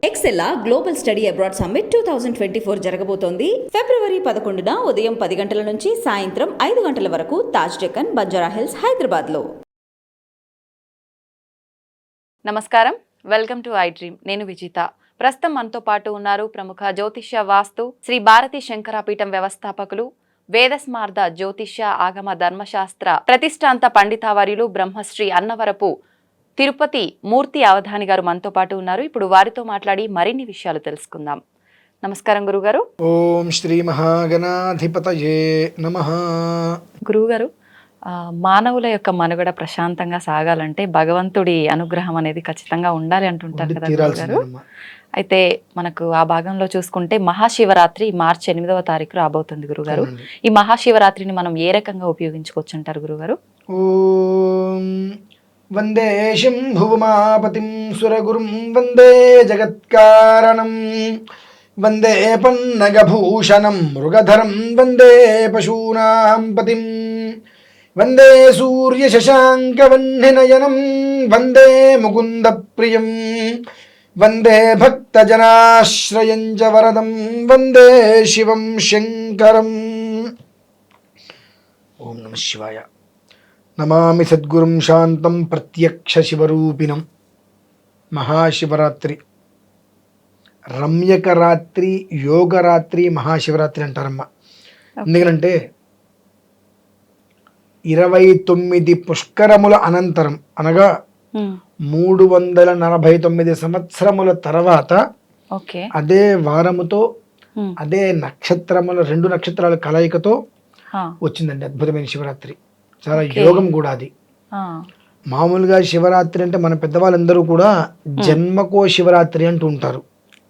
ఎక్సెల్లా global study abroad summit 2024 జరగబోతోంది. ఫిబ్రవరి 11న ఉదయం 10 గంటల నుంచి సాయంత్రం 5 గంటల వరకు తాజ్ డెక్కన్, బంజారాహిల్స్, హైదరాబాద్లో. నమస్కారం, వెల్కమ్ టు ఐ డ్రీమ్. నేను విజిత. ప్రస్తుతం మనతో పాటు ఉన్నారు ప్రముఖ జ్యోతిష్య వాస్తు శ్రీ భారతీ శంకరాపీఠం వ్యవస్థాపకులు, వేదస్మార్ద జ్యోతిష్య ఆగమ ధర్మశాస్త్ర ప్రతిష్టాంత పండితావర్యులు బ్రహ్మశ్రీ అన్నవరపు తిరుపతి మూర్తి అవధాని గారు మనతో పాటు ఉన్నారు. ఇప్పుడు వారితో మాట్లాడి మరిన్ని విషయాలు తెలుసుకుందాం. నమస్కారం గురుగారు. ఓం శ్రీ మహాగణాధిపతయే నమః. గురువుగారు, మానవుల యొక్క మనుగడ ప్రశాంతంగా సాగాలంటే భగవంతుడి అనుగ్రహం అనేది ఖచ్చితంగా ఉండాలి అంటుంటారు కదా గురుగారు. అయితే మనకు ఆ భాగంలో చూసుకుంటే మహాశివరాత్రి మార్చి 8వ తారీఖు రాబోతుంది గురుగారు. ఈ మహాశివరాత్రిని మనం ఏ రకంగా ఉపయోగించుకోవచ్చు అంటారు గురుగారు? ఓం వందే శంభుమాపతిం సురగురుం వందే జగత్కారణం వందే పన్నగభూషణం మృగధరం వందే పశూనాం పతిం వందే సూర్యశశాంకవహ్నినయనం వందే ముకుందప్రియం వందే భక్తజనాశ్రయం చ వరదం వందే శివం శంకరం. ఓం నమః శివాయ. నమామి సద్గురుం శాంతం ప్రత్యక్ష శివరూపిణం. మహాశివరాత్రి, రమ్యక రాత్రి, యోగరాత్రి, మహాశివరాత్రి అంటారమ్మ. ఎందుకంటే 29 పుష్కరముల అనంతరం అనగా 349 సంవత్సరముల తర్వాత అదే వారముతో అదే నక్షత్రముల 2 నక్షత్రాల కలయికతో వచ్చిందండి అద్భుతమైన శివరాత్రి. చాలా యోగం కూడా అది. మామూలుగా శివరాత్రి అంటే మన పెద్దవాళ్ళందరూ కూడా జన్మకో శివరాత్రి అంటూ ఉంటారు.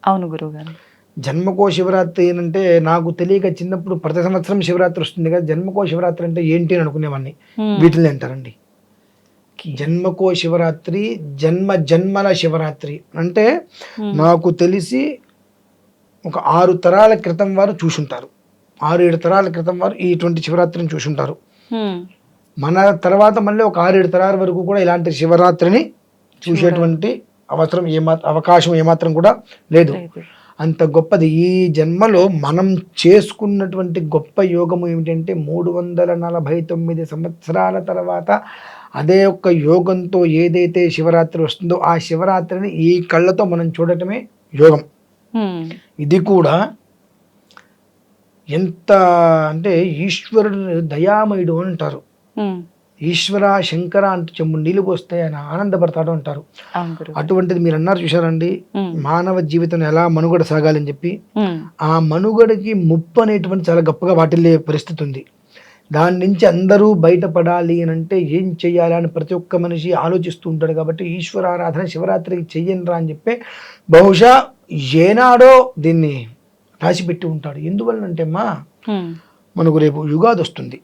అవును గురువుగారు. జన్మకో శివరాత్రి అంటే నాకు తెలియక చిన్నప్పుడు ప్రతి సంవత్సరం శివరాత్రి వస్తుంది కదా, జన్మకో శివరాత్రి అంటే ఏంటి అని అనుకునేవాడిని. వీటిని అంటారండి జన్మకో శివరాత్రి, జన్మల శివరాత్రి. అంటే నాకు తెలిసి ఒక 6 తరాల క్రితం వారు చూసుంటారు, 6-7 తరాల క్రితం వారు ఇటువంటి శివరాత్రిని చూసుంటారు. మన తర్వాత మళ్ళీ ఒక 6-7 తరాల వరకు కూడా ఇలాంటి శివరాత్రిని చూసేటువంటి అవకాశం ఏమాత్రం కూడా లేదు. అంత గొప్పది. ఈ జన్మలో మనం చేసుకున్నటువంటి గొప్ప యోగము ఏమిటంటే 349 సంవత్సరాల తర్వాత అదే ఒక్క యోగంతో ఏదైతే శివరాత్రి వస్తుందో ఆ శివరాత్రిని ఈ కళ్ళతో మనం చూడటమే యోగం. ఇది కూడా ఎంత అంటే ఈశ్వరుడు దయామయుడు అంటారు. ఈశ్వర శంకర అంటూ చెంబు నీళ్ళు పోస్తే ఆయన ఆనందపడతాడు అంటారు. అటువంటిది మీరు అన్నారు చూసారండి, మానవ జీవితం ఎలా మనుగడ సాగాలని చెప్పి. ఆ మనుగడకి ముప్పు అనేటువంటి చాలా గొప్పగా వాటిల్లే పరిస్థితి ఉంది. దాని నుంచి అందరూ బయటపడాలి అని అంటే ఏం చెయ్యాలి అని ప్రతి ఒక్క మనిషి ఆలోచిస్తూ ఉంటాడు. కాబట్టి ఈశ్వరారాధన శివరాత్రికి చెయ్యనరా అని చెప్పి బహుశా ఏనాడో దీన్ని రాసిపెట్టి ఉంటాడు. ఎందువల్లంటే మనకు రేపు యుగాది వస్తుంది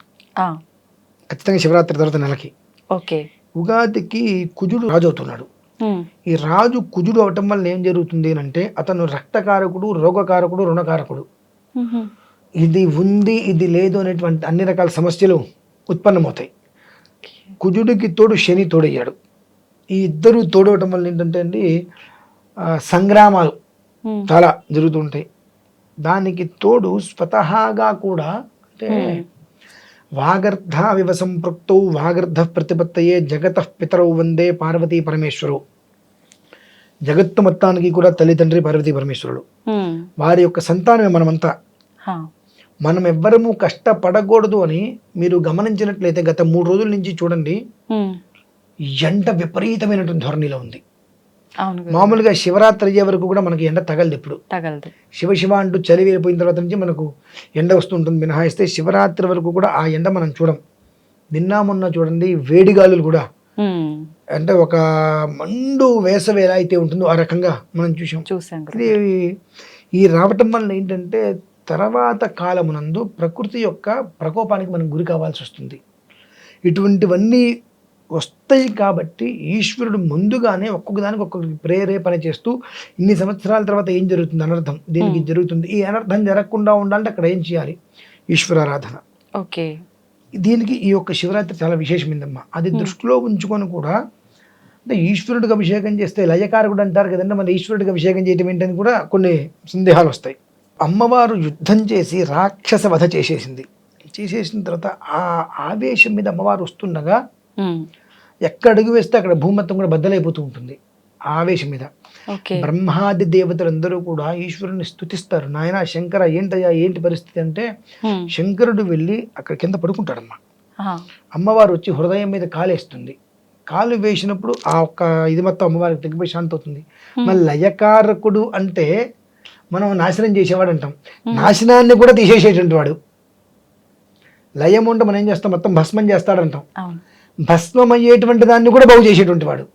ఖచ్చితంగా శివరాత్రి తర్వాత నెలకి. ఉగాదికి కుజుడు రాజు అవుతున్నాడు. ఈ రాజు కుజుడు అవటం వల్ల ఏం జరుగుతుంది అంటే అతను రక్తకారకుడు, రోగకారకుడు, రుణకారకుడు. ఇది ఉంది ఇది లేదు అనేటువంటి అన్ని రకాల సమస్యలు ఉత్పన్నమవుతాయి. కుజుడికి తోడు శని తోడయ్యాడు. ఈ ఇద్దరు తోడవటం వల్ల ఏంటంటే అండి సంగ్రామాలు చాలా జరుగుతూ ఉంటాయి. దానికి తోడు స్వతహాగా కూడా అంటే వాగర్ధ వివ సంపృక్తౌ వాగర్ధ ప్రతిపత్తయే జగత పితరౌ వందే పార్వతీ పరమేశ్వరు. జగత్తు మొత్తానికి కూడా తల్లిదండ్రి పార్వతీ పరమేశ్వరుడు. వారి యొక్క సంతానమే మనమంతా. మనం ఎవ్వరము కష్టపడకూడదు అని మీరు గమనించినట్లయితే గత 3 రోజుల నుంచి చూడండి, ఎండ విపరీతమైనటువంటి ధోరణిలో ఉంది. మామూలుగా శివరాత్రి అయ్యే వరకు కూడా మనకి ఎండ తగలదు. ఎప్పుడు శివ శివ అంటూ చలి వేరిపోయిన తర్వాత నుంచి మనకు ఎండ వస్తుంటుంది మినహాయిస్తే శివరాత్రి వరకు కూడా ఆ ఎండ మనం చూడం. నిన్న మొన్న చూడండి వేడిగాలులు కూడా అంటే ఒక మండు వేసవి ఎలా అయితే ఉంటుందో ఆ రకంగా మనం చూసాం. ఈ రావటం వల్ల ఏంటంటే తర్వాత కాలమునందు ప్రకృతి యొక్క ప్రకోపానికి మనం గురి కావాల్సి వస్తుంది. ఇటువంటివన్నీ వస్తాయి కాబట్టి ఈశ్వరుడు ముందుగానే ఒక్కొక్కదానికి ఒక్కొక్క ప్రేరేపణ చేస్తూ ఇన్ని సంవత్సరాల తర్వాత ఏం జరుగుతుంది అనర్థం దీనికి జరుగుతుంది, ఈ అనర్థం జరగకుండా ఉండాలంటే అక్కడ ఏం చేయాలి? ఈశ్వరారాధన. దీనికి ఈ యొక్క శివరాత్రి చాలా విశేషమైందమ్మా. అది దృష్టిలో ఉంచుకొని కూడా అంటే ఈశ్వరుడికి అభిషేకం చేస్తే లయకారకుడు అంటారు కదండి, మన ఈశ్వరుడికి అభిషేకం చేయటం ఏంటని కూడా కొన్ని సందేహాలు వస్తాయి. అమ్మవారు యుద్ధం చేసి రాక్షస వధ చేసేసిన తర్వాత ఆ ఆవేశం మీద అమ్మవారు వస్తుండగా ఎక్కడ అడుగు వేస్తే అక్కడ భూమత్తం కూడా బద్దలైపోతూ ఉంటుంది ఆ ఆవేశం మీద. బ్రహ్మాది దేవతలందరూ కూడా ఈశ్వరుని స్తుతిస్తారు. నాయన శంకర ఏంటయ్యా ఏంటి పరిస్థితి అంటే, శంకరుడు వెళ్ళి అక్కడ కింద పడుకుంటాడమ్మా. అమ్మవారు వచ్చి హృదయం మీద కాలేస్తుంది. కాలు వేసినప్పుడు ఆ ఒక్క ఇది మొత్తం అమ్మవారికి తగ్గిపోయి శాంతి అవుతుంది. మళ్ళీ లయకారకుడు అంటే మనం నాశనం చేసేవాడు అంటాం, నాశనాన్ని కూడా తీసేసేటువంటి వాడు. లయం ఉంటే మనం ఏం చేస్తాం, మొత్తం భస్మం చేస్తాడంటాం, భస్మం అయ్యేటువంటి దాన్ని కూడా బాగు చేసేటువంటి వాడు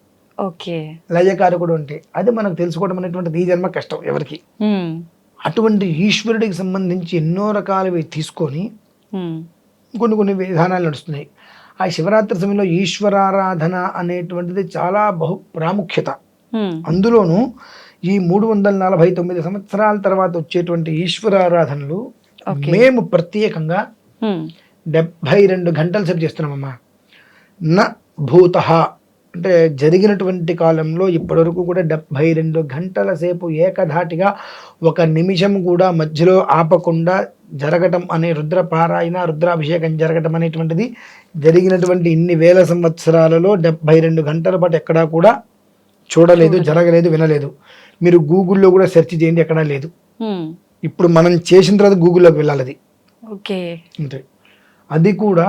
లయకారకుడు అంటే. అది మనకు తెలుసుకోవడం అనేటువంటిది ఈ జన్మ కష్టం ఎవరికి. అటువంటి ఈశ్వరుడికి సంబంధించి ఎన్నో రకాలవి తీసుకొని కొన్ని విధానాలు నడుస్తున్నాయి. ఆ శివరాత్రి సమయంలో ఈశ్వరారాధన అనేటువంటిది చాలా బహు ప్రాముఖ్యత. అందులోనూ ఈ 349 సంవత్సరాల తర్వాత వచ్చేటువంటి ఈశ్వరారాధనలు మేము ప్రత్యేకంగా 72 గంటల సేపు చేస్తున్నామమ్మా. న భూత అంటే జరిగినటువంటి కాలంలో ఇప్పటివరకు కూడా 72 గంటల సేపు ఏకధాటిగా ఒక నిమిషం కూడా మధ్యలో ఆపకుండా జరగటం అనే రుద్రపారాయణ రుద్రాభిషేకం జరగటం అనేటువంటిది జరిగినటువంటి ఇన్ని వేల సంవత్సరాలలో 72 గంటల పాటు ఎక్కడా కూడా చూడలేదు, జరగలేదు, వినలేదు. మీరు గూగుల్లో కూడా సెర్చ్ చేయండి, ఎక్కడా లేదు. ఇప్పుడు మనం చేసిన తర్వాత గూగుల్లోకి వెళ్ళాలి. అది అంతే. అది కూడా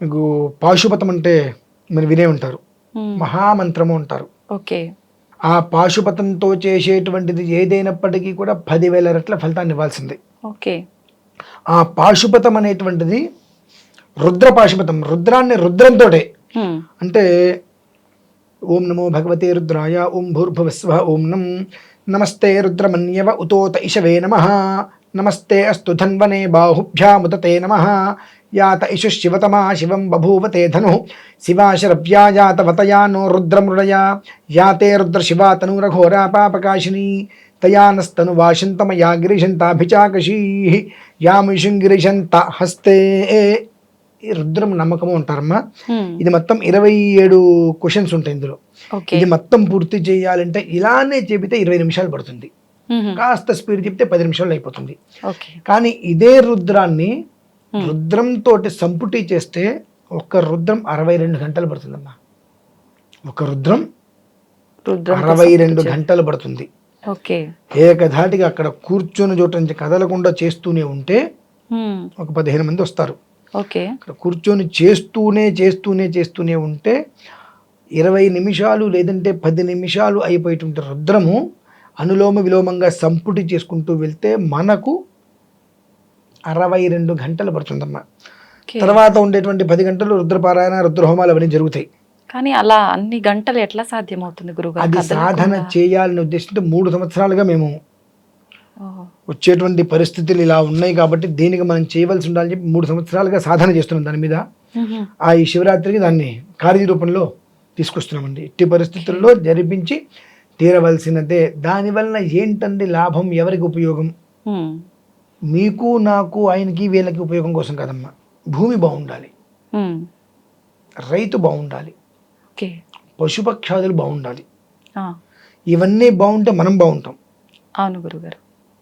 మీకు పాశుపతం అంటే మీరు వినే ఉంటారు, మహామంత్రము అంటారు. ఆ పాశుపతంతో చేసేటువంటిది ఏదైనప్పటికీ కూడా 10,000 రెట్ల ఫలితాన్ని ఇవ్వాల్సింది. ఆ పాశుపతం అనేటువంటిది రుద్ర పాశుపతం, రుద్రాన్ని రుద్రంతో అంటే ఓం నమో భగవతే రుద్రాయ, ఓం భూర్భువస్వ, ఓం నమస్తే రుద్రమన్యవ ఉతోత ఇషవే నమః, నమస్తే అస్తు ధన్వనే బాహుభ్యాముదతే నమః, యాత ఇషు శివతమా శివం బభూవతే ధను, శివాశరవ్యాయాతవతయా నో రుద్రమృడయా, యాతే రుద్ర శివా తనూరఘోరా పాపకాశిని, తయానస్తను వాశంతమయా గిరిశంతాభిచాకశీ, యామిషుం గిరిశంత హస్తే. ఈ రుద్రం నమ్మకము అంటారమ్మా. ఇది మొత్తం 27 క్వశ్చన్స్ ఉంటాయి ఇందులో. ఇది మొత్తం పూర్తి చేయాలంటే ఇలానే చెబితే 20 నిమిషాలు పడుతుంది, కాస్త స్పీడ్ చెప్తే 10 నిమిషాలు అయిపోతుంది. కానీ ఇదే రుద్రాన్ని రుద్రంతో సంపుటి చేస్తే ఒక రుద్రం 62 గంటలు పడుతుందమ్మా. ఒక రుద్రం 62 గంటలు పడుతుంది. ఏకధాటిగా అక్కడ కూర్చొని చోట నుంచి కదలకుండా చేస్తూనే ఉంటే ఒక 15 మంది వస్తారు. అక్కడ కూర్చొని చేస్తూనే ఉంటే 20 నిమిషాలు లేదంటే 10 నిమిషాలు అయిపోయేటువంటి రుద్రము అనులోమ విలోమంగా సంపుటి చేసుకుంటూ వెళ్తే మనకు 62 గంటలు పడుతుందమ్మా. తర్వాత ఉండేటువంటి 10 గంటలు రుద్రపారాయణ రుద్రహోమాలు అవన్నీ జరుగుతాయి. కానీ అలా అన్ని గంటలు ఎట్లా సాధ్యమవుతుంది గురుగారు? అది సాధన చేయాలని ఉద్దేశంతో 3 సంవత్సరాలుగా మేము వచ్చేటువంటి పరిస్థితులు ఇలా ఉన్నాయి కాబట్టి దీనికి మనం చేయవలసి ఉండాలని చెప్పి 3 సంవత్సరాలుగా సాధన చేస్తున్నాం దాని మీద. ఆ ఈ శివరాత్రికి దాన్ని కార్యరూపంలో తీసుకొస్తున్నామండి. ఇట్టి పరిస్థితుల్లో జరిపించి తీరవలసినదే. దానివల్ల ఏంటండి లాభం, ఎవరికి ఉపయోగం? మీకు, నాకు, ఆయనకి, వీళ్ళకి ఉపయోగం కోసం కాదమ్మా. భూమి బాగుండాలి, రైతు బాగుండాలి, పశుపక్షాదులు బాగుండాలి. ఇవన్నీ బాగుంటే మనం బాగుంటాం. అవును గురుగారు.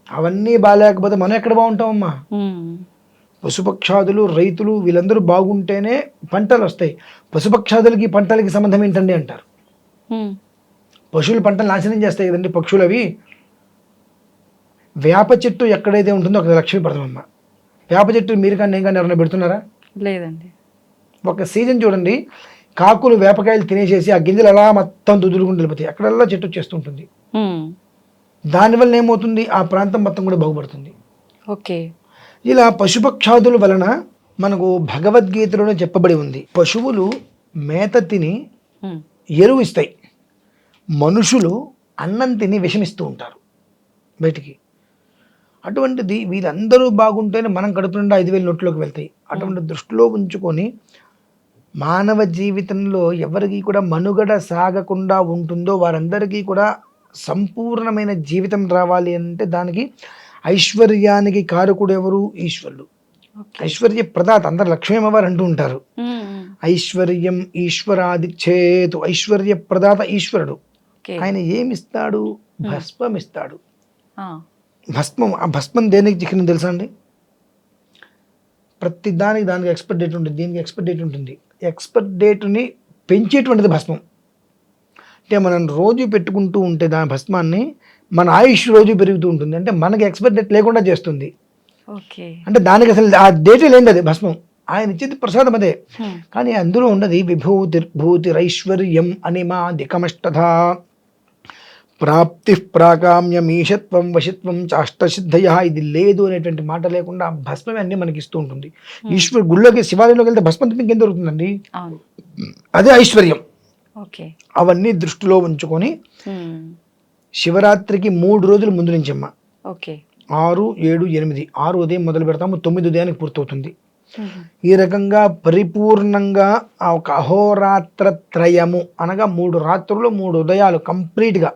అవన్నీ బాగాలేకపోతే మనం ఎక్కడ బాగుంటామమ్మా? పశుపక్షాదులు, రైతులు వీళ్ళందరూ బాగుంటేనే పంటలు వస్తాయి. పశుపక్షాదులకి పంటలకి సంబంధం ఏంటండి అంటారు. పశువులు పంటలు నాశనం చేస్తాయి కదండి పక్షులు. అవి వేప చెట్టు ఎక్కడైతే ఉంటుందో అక్కడ లక్ష్మీ పడతామమ్మ. వేప చెట్టు మీరు కానీ నేను కానీ ఎవరైనా పెడుతున్నారా? లేదండి. ఒక సీజన్ చూడండి, కాకులు వేపకాయలు తినేసేసి ఆ గింజలు అలా మొత్తం దుదులుకుంటూ వెళ్ళిపోతాయి, అక్కడల్లా చెట్టు వచ్చేస్తుంటుంది. దానివల్ల ఏమవుతుంది, ఆ ప్రాంతం మొత్తం కూడా బాగుపడుతుంది. ఇలా పశుపక్షాదుల వలన మనకు భగవద్గీతలోనే చెప్పబడి ఉంది, పశువులు మేత తిని ఎరువు ఇస్తాయి, మనుషులు అన్నం తిని విషమిస్తూ ఉంటారు బయటికి. అటువంటిది వీళ్ళందరూ బాగుంటేనే మనం కడుపు నుండి 5,000 నోట్లోకి వెళ్తాయి. అటువంటి దృష్టిలో ఉంచుకొని మానవ జీవితంలో ఎవరికి కూడా మనుగడ సాగకుండా ఉంటుందో వారందరికీ కూడా సంపూర్ణమైన జీవితం రావాలి అంటే దానికి ఐశ్వర్యానికి కారకుడు ఎవరు? ఈశ్వరుడు. ఐశ్వర్య ప్రదాత. అందరు లక్ష్మీ అమ్మవారు అంటూ ఉంటారు. ఐశ్వర్యం ఈశ్వరాదిచ్చేతు, ఐశ్వర్య ప్రదాత ఈశ్వరుడు. ఓకే. ఆయన ఏమిస్తాడు? భస్మం ఇస్తాడు. ఆ, భస్మం, ఆ భస్మం దేనికి చిక్కిన తెలుసా అండి? ప్రతి దానికి ఎక్స్పైర్ డేట్ ఉంటుంది, దీనికి ఎక్స్పైర్ డేట్ ఉంటుంది. ఎక్స్పైర్ డేట్ని పెంచేటువంటిది భస్మం. అంటే మనం రోజు పెట్టుకుంటూ ఉంటే దాని భస్మాన్ని మన ఆయుష్ రోజు పెరుగుతూ ఉంటుంది. అంటే మనకి ఎక్స్పైర్ డేట్ లేకుండా చేస్తుంది. ఓకే. అంటే దానికి అసలు ఆ డేటే లేనిది అది భస్మం. ఆయన ఇచ్చేది ప్రసాదం అదే. కానీ అందులో ఉన్నది విభూతిర్భూతిరైశ్వర్యం అనిమాదికమష్టధ ప్రాప్తి ప్రాకామ్యమీషత్వం వశిత్వం చాష్టసిద్ధయ. ఇది లేదు అనేటువంటి మాట లేకుండా ఆ భస్మమే అన్ని మనకి ఇస్తూ ఉంటుంది. ఈశ్వరు గుళ్ళోకి శివాలయంలోకి వెళ్తే భస్మం తిప్పి ఇంకేం దొరుకుతుందండి? అవును. అదే ఐశ్వర్యం. ఓకే. అవన్నీ దృష్టిలో ఉంచుకొని శివరాత్రికి 3 రోజుల ముందు నుంచి అమ్మ, ఓకే. 6, 7, 8, 6 ఉదయం మొదలు పెడతాము, 9 ఉదయానికి పూర్తవుతుంది. ఈ రకంగా పరిపూర్ణంగా ఆ ఒక అహోరాత్ర త్రయము అనగా 3 రాత్రులు 3 ఉదయాలు కంప్లీట్గా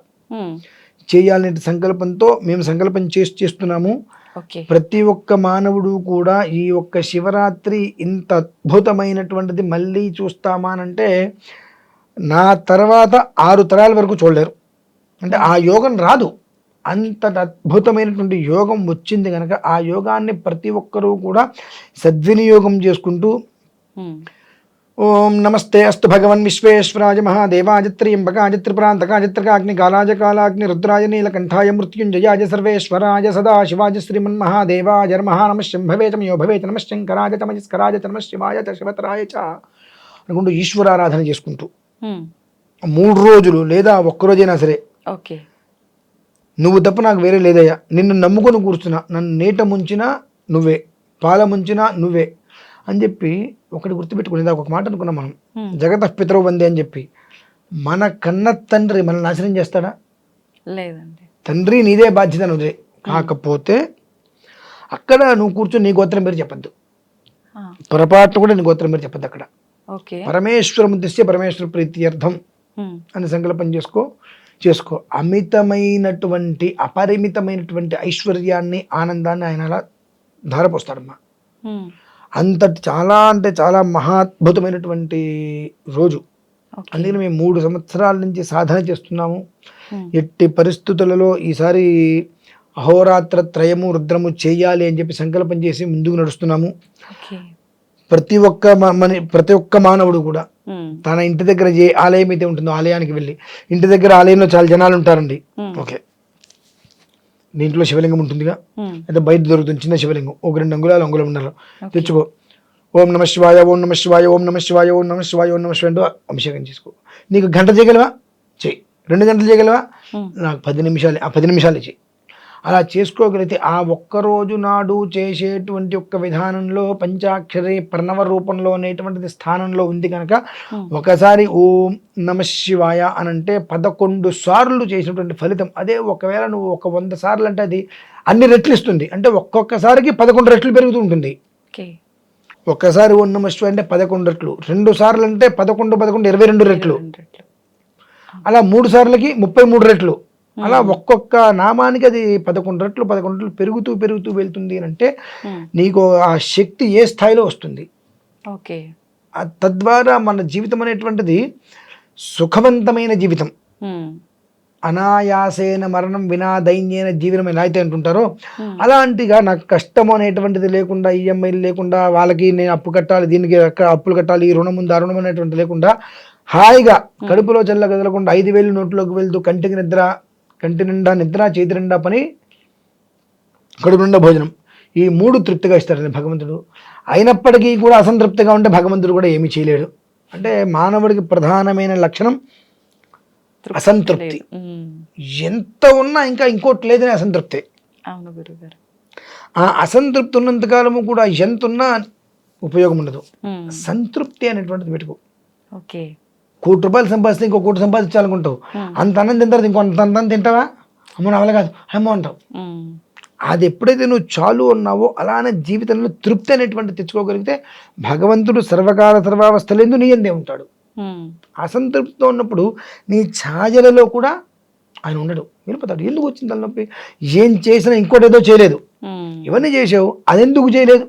చేయాలనే సంకల్పంతో మేము సంకల్పం చేస్తున్నాము. ఓకే. ప్రతి ఒక్క మానవుడు కూడా ఈ ఒక్క శివరాత్రి ఇంత అద్భుతమైనటువంటిది మళ్ళీ చూస్తామా అంటే నా తర్వాత 6 తరాల వరకు చూడలేరు. అంటే ఆ యోగం రాదు. అంత అద్భుతమైనటువంటి యోగం వచ్చింది కనుక ఆ యోగాన్ని ప్రతి ఒక్కరూ కూడా సద్వినియోగం చేసుకుంటూ ఓం నమస్తే అస్తు భగవన్ విశ్వేశ్వరాయ మహాదేవాజిత్ర్యంబకాజ త్రిపురాంతకాజిత్రకాగ్ని కాలాజ కాలాగ్ని రుద్రాయ నీలకంఠాయ మృత్యుంజయాజ సర్వేశ్వరాయ సదాశివాజ శ్రీమన్మహాదేవాయ మహానమశంభవే చమయో భవే నమశంకరాజ తమస్కరాజ నమశివాయ చ శివతరాయ చ అనుకుంటూ ఈశ్వరారాధన చేసుకుంటూ 3 రోజులు లేదా ఒక్కరోజైనా సరే, ఓకే, నువ్వు తప్ప నాకు వేరే లేదయ్యా, నిన్ను నమ్ముకొని కూర్చున్నా, నన్ను నీట ముంచినా నువ్వే, పాల ముంచినా నువ్వే అని చెప్పి ఒకటి గుర్తుపెట్టుకుని ఒక మాట అనుకున్నాం మనం, జగత పితరో వందే అని చెప్పి. మన కన్న తండ్రి మనల్ని నాశనం చేస్తాడా? లేదండి. తండ్రి నీదే బాధ్యత నువ్వే. కాకపోతే అక్కడ నువ్వు కూర్చొని నీ గోత్రం పేరు చెప్పద్దు, పొరపాటు కూడా నీ గోత్రం పేరు చెప్పద్దు. అక్కడ పరమేశ్వరముద్దేశ్య పరమేశ్వర ప్రీత్యర్థం అని సంకల్పం చేసుకో. అమితమైనటువంటి అపరిమితమైనటువంటి ఐశ్వర్యాన్ని ఆనందాన్ని ఆయన అలా ధారపోస్తాడమ్మా. అంతటి చాలా అంటే చాలా మహాద్భుతమైనటువంటి రోజు. అందుకని మేము 3 సంవత్సరాల నుంచి సాధన చేస్తున్నాము. ఎట్టి పరిస్థితులలో ఈసారి అహోరాత్ర త్రయము రుద్రము చేయాలి అని చెప్పి సంకల్పం చేసి ముందుకు నడుస్తున్నాము. ప్రతి ఒక్క మానవుడు కూడా తన ఇంటి దగ్గర ఏ ఆలయం అయితే ఉంటుందో ఆలయానికి వెళ్ళి, ఇంటి దగ్గర ఆలయంలో చాలా జనాలు ఉంటారండి, ఓకే, దీంట్లో శివలింగం ఉంటుందిగా, అయితే బయట దొరుకుతుంది చిన్న శివలింగం, 1-2 అంగుళాలు అంగుళంన్నర తెచ్చుకో. ఓం నమ శివాయ, ఓం నమ శివాయ, ఓం నమ శివాయ, ఓం నమ శివాయ, ఓం నమ శివాయ అంటూ అభిషేకం చేసుకో. నీకు గంట చేయగలవా? చెయ్యి. 2 గంటలు చేయగలవా? నాకు 10 నిమిషాలు, ఆ 10 నిమిషాలు చెయ్యి. అలా చేసుకోగలిగితే ఆ ఒక్కరోజు నాడు చేసేటువంటి ఒక్క విధానంలో పంచాక్షరి ప్రణవ రూపంలో అనేటువంటిది స్థానంలో ఉంది కనుక ఒకసారి ఓం నమ శివాయ అనంటే 11 సార్లు చేసినటువంటి ఫలితం అదే. ఒకవేళ నువ్వు 100 సార్లు అంటే అది అన్ని రెట్లు ఇస్తుంది. అంటే ఒక్కొక్కసారికి 11 రెట్లు పెరుగుతూ ఉంటుంది. ఒక్కసారి ఓం నమ శివాయ అంటే 11 రెట్లు, 2 సార్లు అంటే 11 22 రెట్లు, అలా 3 సార్లకి 33 రెట్లు, అలా ఒక్కొక్క నామానికి అది 11 రెట్లు పెరుగుతూ వెళ్తుంది అని అంటే నీకు ఆ శక్తి ఏ స్థాయిలో వస్తుంది. తద్వారా మన జీవితం అనేటువంటిది సుఖవంతమైన జీవితం. అనాయాసేన మరణం వినా దైన్యేన జీవనం ఎలా అయితే అంటుంటారో అలాంటిగా నాకు కష్టం అనేటువంటిది లేకుండా, ఈఎంఐలు లేకుండా, వాళ్ళకి నేను అప్పు కట్టాలి, దీనికి అప్పులు కట్టాలి, ఈ రుణం ఉంది ఆ రుణం అనేటువంటి లేకుండా హాయిగా కడుపులో చల్ల కదలకుండా 5,000 నోట్లోకి వెళ్తూ కంటి నిండా నిద్ర, చేతి నిండా పని, కడుపు నిండా భోజనం, ఈ 3 తృప్తిగా ఇస్తారండి భగవంతుడు. అయినప్పటికీ కూడా అసంతృప్తిగా ఉంటే భగవంతుడు కూడా ఏమీ చేయలేడు. అంటే మానవుడికి ప్రధానమైన లక్షణం అసంతృప్తి. ఎంత ఉన్నా ఇంకా ఇంకోటి లేదని అసంతృప్తి. ఆ అసంతృప్తి ఉన్నంతకాలము కూడా ఎంత ఉన్నా ఉపయోగం ఉండదు. సంతృప్తి అనేటువంటిది పెట్టుకో. 1 కోటి రూపాయలు సంపాదిస్తే ఇంకో 1 కోటి సంపాదించాలనుకుంటావు, అంత అన్నం తింటారు, ఇంకో అంత అన్నం తింటావా? అమ్మో నా వల్ల కాదు, అమ్మో అంటావు. అది ఎప్పుడైతే నువ్వు చాలు అన్నావో అలానే జీవితంలో తృప్తి అనేటువంటి తెచ్చుకోగలిగితే భగవంతుడు సర్వకాల సర్వావస్థలందు నీ అందే ఉంటాడు. అసంతృప్తితో ఉన్నప్పుడు నీ ఛాయలలో కూడా ఆయన ఉండడు, వెళ్ళిపోతాడు. ఎందుకు వచ్చింది తలనొప్పి? ఏం చేసినా ఇంకోటి ఏదో చేయలేదు, ఇవన్నీ చేసావు, అదెందుకు చేయలేదు?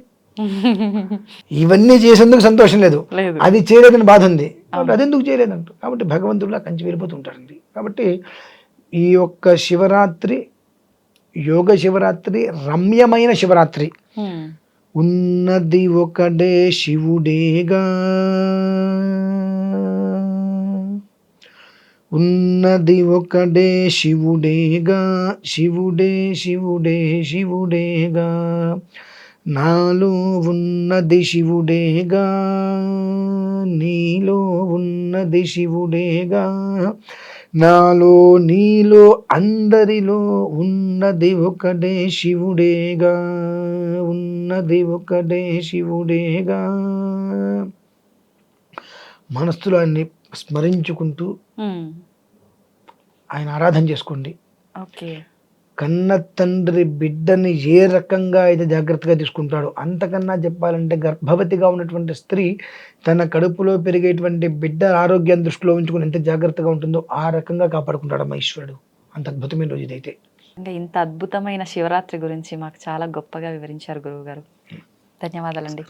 ఇవన్నీ చేసేందుకు సంతోషం లేదు, లేదు. అది చేయలేదని బాధ ఉంది, కాబట్టి అదెందుకు చేయలేదంట. కాబట్టి భగవంతుడిలా కంచి వెళ్ళిపోతుంటారండి. కాబట్టి ఈ యొక్క శివరాత్రి యోగ శివరాత్రి రమ్యమైన శివరాత్రి. ఉన్నది ఒకడే శివుడేగా, ఉన్నది ఒకడే శివుడేగా, శివుడే శివుడే శివుడేగా, నాలో ఉన్నది శివుడేగా, నీలో ఉన్నది శివుడేగా, నాలో నీలో అందరిలో ఉన్నది ఒకడే శివుడేగా, ఉన్నది ఒకడే శివుడేగా. మనస్సులో ఆయన్ని స్మరించుకుంటూ ఆయన ఆరాధన చేసుకోండి. ఓకే. కన్న తండ్రి బిడ్డని ఏ రకంగా అయితే జాగ్రత్తగా తీసుకుంటాడో, అంతకన్నా చెప్పాలంటే గర్భవతిగా ఉన్నటువంటి స్త్రీ తన కడుపులో పెరిగేటువంటి బిడ్డ ఆరోగ్యాన్ని దృష్టిలో ఉంచుకుని ఎంత జాగ్రత్తగా ఉంటుందో ఆ రకంగా కాపాడుకుంటాడమ్మా ఈశ్వరుడు. అంత అద్భుతమైన రోజు ఇదైతే. అంటే ఇంత అద్భుతమైన శివరాత్రి గురించి మాకు చాలా గొప్పగా వివరించారు గురువు గారు. ధన్యవాదాలండి.